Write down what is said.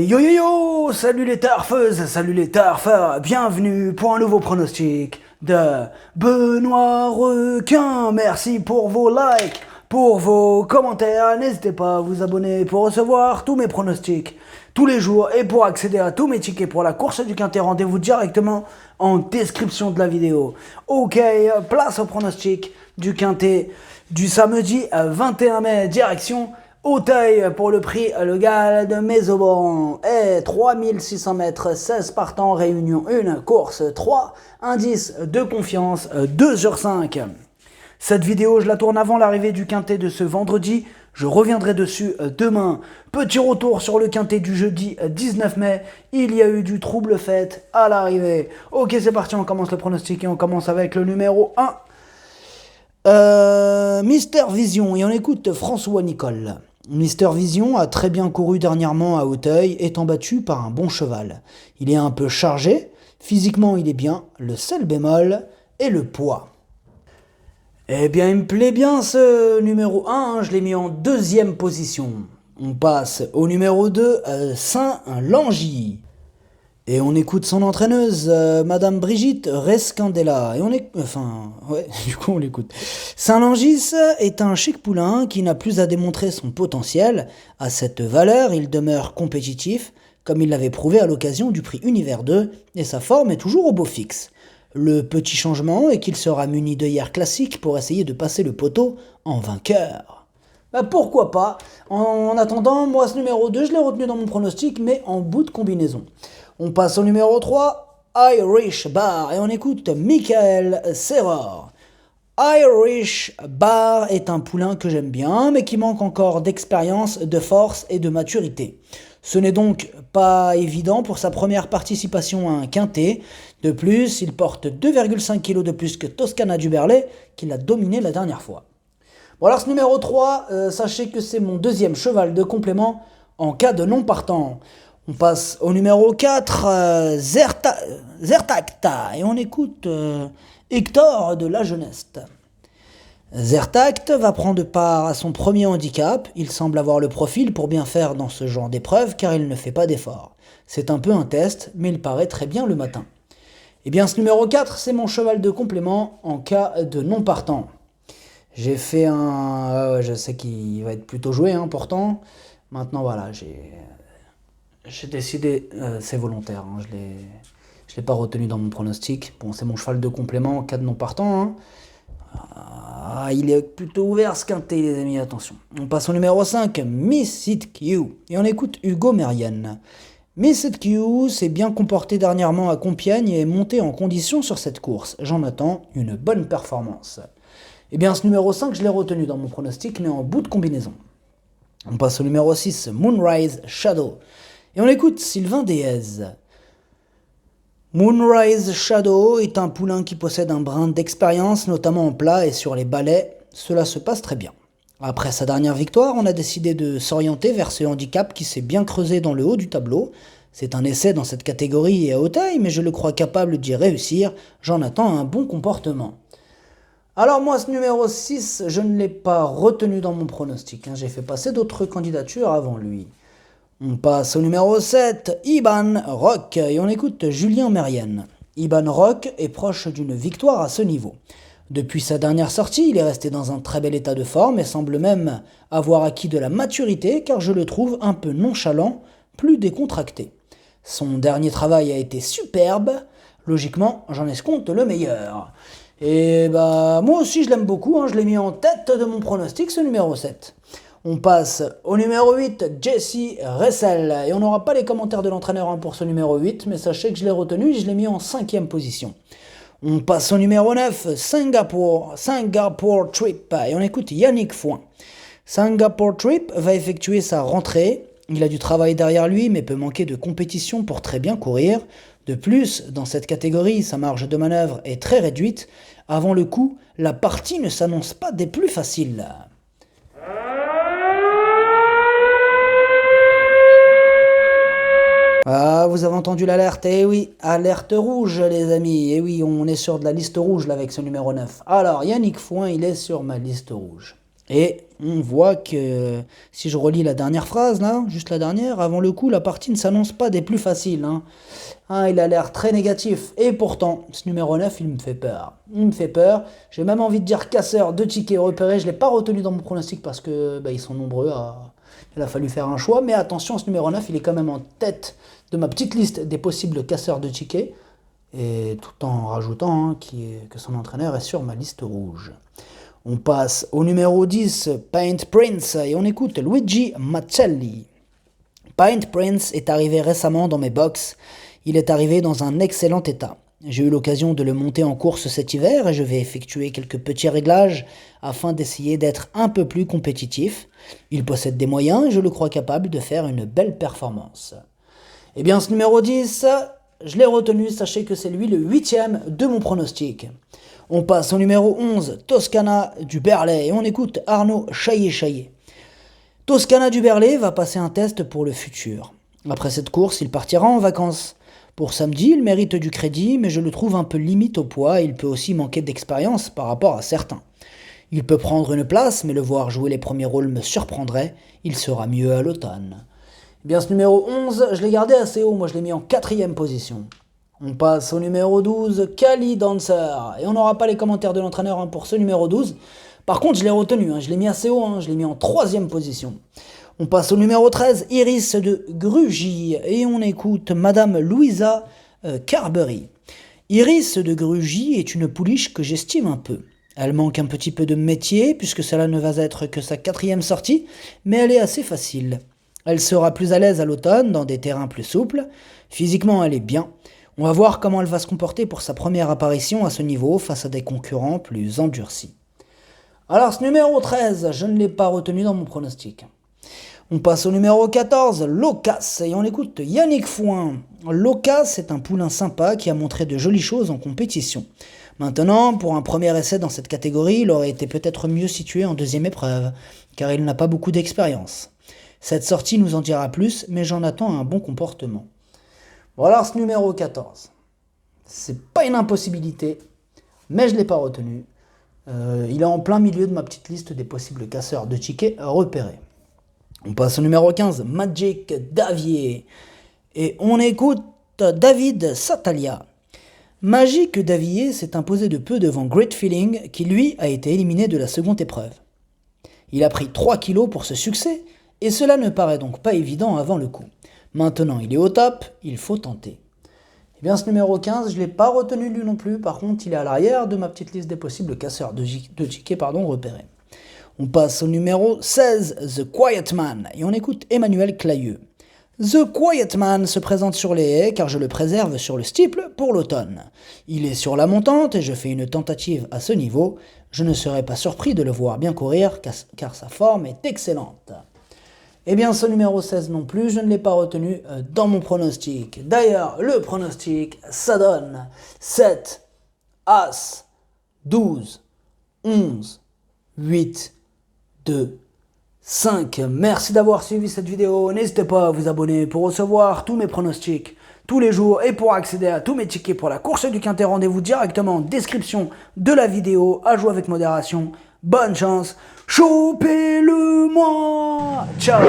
Yo yo yo, salut les tarfeuses, salut les tarfeurs, bienvenue pour un nouveau pronostic de Benoît Requin. Merci pour vos likes, pour vos commentaires, n'hésitez pas à vous abonner pour recevoir tous mes pronostics tous les jours et pour accéder à tous mes tickets pour la course du Quintet, rendez-vous directement en description de la vidéo. Ok, place au pronostic du Quintet du samedi 21 mai, direction Auteuil pour le prix Le Gall de Mésoban et 3600 mètres, 16 partants, réunion 1, course 3, indice de confiance 2/5. Cette vidéo, je la tourne avant l'arrivée du Quintet de ce vendredi, je reviendrai dessus demain. Petit retour sur le Quintet du jeudi 19 mai, il y a eu du trouble fait à l'arrivée. Ok, c'est parti, on commence le pronostic et on commence avec le numéro 1. Mister Vision, et on écoute François Nicole. Mister Vision a très bien couru dernièrement à Auteuil, étant battu par un bon cheval. Il est un peu chargé, physiquement il est bien, le seul bémol est le poids. Eh bien, il me plaît bien ce numéro 1, je l'ai mis en deuxième position. On passe au numéro 2, Saint-Langy. Et on écoute son entraîneuse, Madame Brigitte Rescandella. Et on l'écoute. Saint-Langis est un chic poulain qui n'a plus à démontrer son potentiel. À cette valeur, il demeure compétitif, comme il l'avait prouvé à l'occasion du prix Univers 2, et sa forme est toujours au beau fixe. Le petit changement est qu'il sera muni d'œillères classiques pour essayer de passer le poteau en vainqueur. Pourquoi pas. En attendant, moi ce numéro 2, je l'ai retenu dans mon pronostic, mais en bout de combinaison. On passe au numéro 3, Irish Bar, et on écoute Michael Serror. Irish Bar est un poulain que j'aime bien, mais qui manque encore d'expérience, de force et de maturité. Ce n'est donc pas évident pour sa première participation à un quintet. De plus, il porte 2,5 kg de plus que Toscana du Berlay, qui l'a dominé la dernière fois. Bon alors ce numéro 3, sachez que c'est mon deuxième cheval de complément en cas de non partant. On passe au numéro 4, Zertact, et on écoute Hector de la Jeunesse. Zertact va prendre part à son premier handicap, il semble avoir le profil pour bien faire dans ce genre d'épreuve car il ne fait pas d'efforts. C'est un peu un test, mais il paraît très bien le matin. Et bien ce numéro 4, c'est mon cheval de complément en cas de non partant. J'ai fait je sais qu'il va être plutôt joué pourtant. Maintenant voilà, j'ai décidé, c'est volontaire, je l'ai pas retenu dans mon pronostic. Bon, c'est mon cheval de complément en cas de non partant. Il est plutôt ouvert ce quintet, les amis, attention. On passe au numéro 5, Miss It Q. Et on écoute Hugo Mérienne. Miss It Q s'est bien comporté dernièrement à Compiègne et est monté en condition sur cette course. J'en attends une bonne performance. Et bien, ce numéro 5, je l'ai retenu dans mon pronostic, mais en bout de combinaison. On passe au numéro 6, Moonrise Shadow. Et on écoute Sylvain Déez. Moonrise Shadow est un poulain qui possède un brin d'expérience, notamment en plat et sur les balais. Cela se passe très bien. Après sa dernière victoire, on a décidé de s'orienter vers ce handicap qui s'est bien creusé dans le haut du tableau. C'est un essai dans cette catégorie et à haute taille, mais je le crois capable d'y réussir. J'en attends un bon comportement. Alors moi, ce numéro 6, je ne l'ai pas retenu dans mon pronostic. J'ai fait passer d'autres candidatures avant lui. On passe au numéro 7, Iban Rock, et on écoute Julien Mérienne. Iban Rock est proche d'une victoire à ce niveau. Depuis sa dernière sortie, il est resté dans un très bel état de forme et semble même avoir acquis de la maturité car je le trouve un peu nonchalant, plus décontracté. Son dernier travail a été superbe, logiquement j'en escompte le meilleur. Et moi aussi je l'aime beaucoup, je l'ai mis en tête de mon pronostic, ce numéro 7. On passe au numéro 8, Jesse Ressel. Et on n'aura pas les commentaires de l'entraîneur pour ce numéro 8, mais sachez que je l'ai retenu et je l'ai mis en 5e position. On passe au numéro 9, Singapore Trip. Et on écoute Yannick Foin. Singapore Trip va effectuer sa rentrée. Il a du travail derrière lui, mais peut manquer de compétition pour très bien courir. De plus, dans cette catégorie, sa marge de manœuvre est très réduite. Avant le coup, la partie ne s'annonce pas des plus faciles. Vous avez entendu l'alerte, oui, alerte rouge les amis, oui, on est sur de la liste rouge là avec ce numéro 9. Alors, Yannick Foin, il est sur ma liste rouge. Et on voit que, si je relis la dernière phrase, là, juste la dernière, avant le coup, la partie ne s'annonce pas des plus faciles. Il a l'air très négatif. Et pourtant, ce numéro 9, il me fait peur. Il me fait peur. J'ai même envie de dire casseur de tickets repérés. Je ne l'ai pas retenu dans mon pronostic parce que ils sont nombreux. Il a fallu faire un choix. Mais attention, ce numéro 9, il est quand même en tête de ma petite liste des possibles casseurs de tickets. Et tout en rajoutant que son entraîneur est sur ma liste rouge. On passe au numéro 10, Paint Prince, et on écoute Luigi Macelli. Paint Prince est arrivé récemment dans mes box. Il est arrivé dans un excellent état. J'ai eu l'occasion de le monter en course cet hiver et je vais effectuer quelques petits réglages afin d'essayer d'être un peu plus compétitif. Il possède des moyens et je le crois capable de faire une belle performance. Eh bien, ce numéro 10, je l'ai retenu, sachez que c'est lui le 8e de mon pronostic. On passe au numéro 11, Toscana du Berlay, et on écoute Arnaud Chaillet-Chaillet. Toscana du Berlay va passer un test pour le futur. Après cette course, il partira en vacances. Pour samedi, il mérite du crédit, mais je le trouve un peu limite au poids et il peut aussi manquer d'expérience par rapport à certains. Il peut prendre une place, mais le voir jouer les premiers rôles me surprendrait. Il sera mieux à l'automne. Eh bien, ce numéro 11, je l'ai gardé assez haut, moi je l'ai mis en 4e position. On passe au numéro 12, Cali Dancer. Et on n'aura pas les commentaires de l'entraîneur pour ce numéro 12. Par contre, je l'ai retenu, je l'ai mis assez haut, je l'ai mis en 3e position. On passe au numéro 13, Iris de Grugy. Et on écoute Madame Louisa Carberry. Iris de Grugy est une pouliche que j'estime un peu. Elle manque un petit peu de métier, puisque cela ne va être que sa 4e sortie, mais elle est assez facile. Elle sera plus à l'aise à l'automne, dans des terrains plus souples. Physiquement, elle est bien. On va voir comment elle va se comporter pour sa première apparition à ce niveau face à des concurrents plus endurcis. Alors ce numéro 13, je ne l'ai pas retenu dans mon pronostic. On passe au numéro 14, Locas, et on écoute Yannick Fouin. Locas est un poulain sympa qui a montré de jolies choses en compétition. Maintenant, pour un premier essai dans cette catégorie, il aurait été peut-être mieux situé en 2e épreuve, car il n'a pas beaucoup d'expérience. Cette sortie nous en dira plus, mais j'en attends un bon comportement. Bon alors ce numéro 14, c'est pas une impossibilité, mais je ne l'ai pas retenu. Il est en plein milieu de ma petite liste des possibles casseurs de tickets repérés. On passe au numéro 15, Magic Davier. Et on écoute David Satalia. Magic Davier s'est imposé de peu devant Great Feeling, qui lui a été éliminé de la seconde épreuve. Il a pris 3 kilos pour ce succès, et cela ne paraît donc pas évident avant le coup. Maintenant, il est au top, il faut tenter. Eh bien, ce numéro 15, je ne l'ai pas retenu lui non plus. Par contre, il est à l'arrière de ma petite liste des possibles casseurs de tickets repérés. On passe au numéro 16, The Quiet Man, et on écoute Emmanuel Clayeux. The Quiet Man se présente sur les haies car je le préserve sur le steeple pour l'automne. Il est sur la montante et je fais une tentative à ce niveau. Je ne serais pas surpris de le voir bien courir car sa forme est excellente. Eh bien, ce numéro 16 non plus, je ne l'ai pas retenu dans mon pronostic. D'ailleurs, le pronostic, ça donne 7, As, 12, 11, 8, 2, 5. Merci d'avoir suivi cette vidéo. N'hésitez pas à vous abonner pour recevoir tous mes pronostics tous les jours et pour accéder à tous mes tickets pour la course du Quintet. Rendez-vous directement en description de la vidéo. À jouer avec modération. Bonne chance. Chopez-le-moi. Ciao.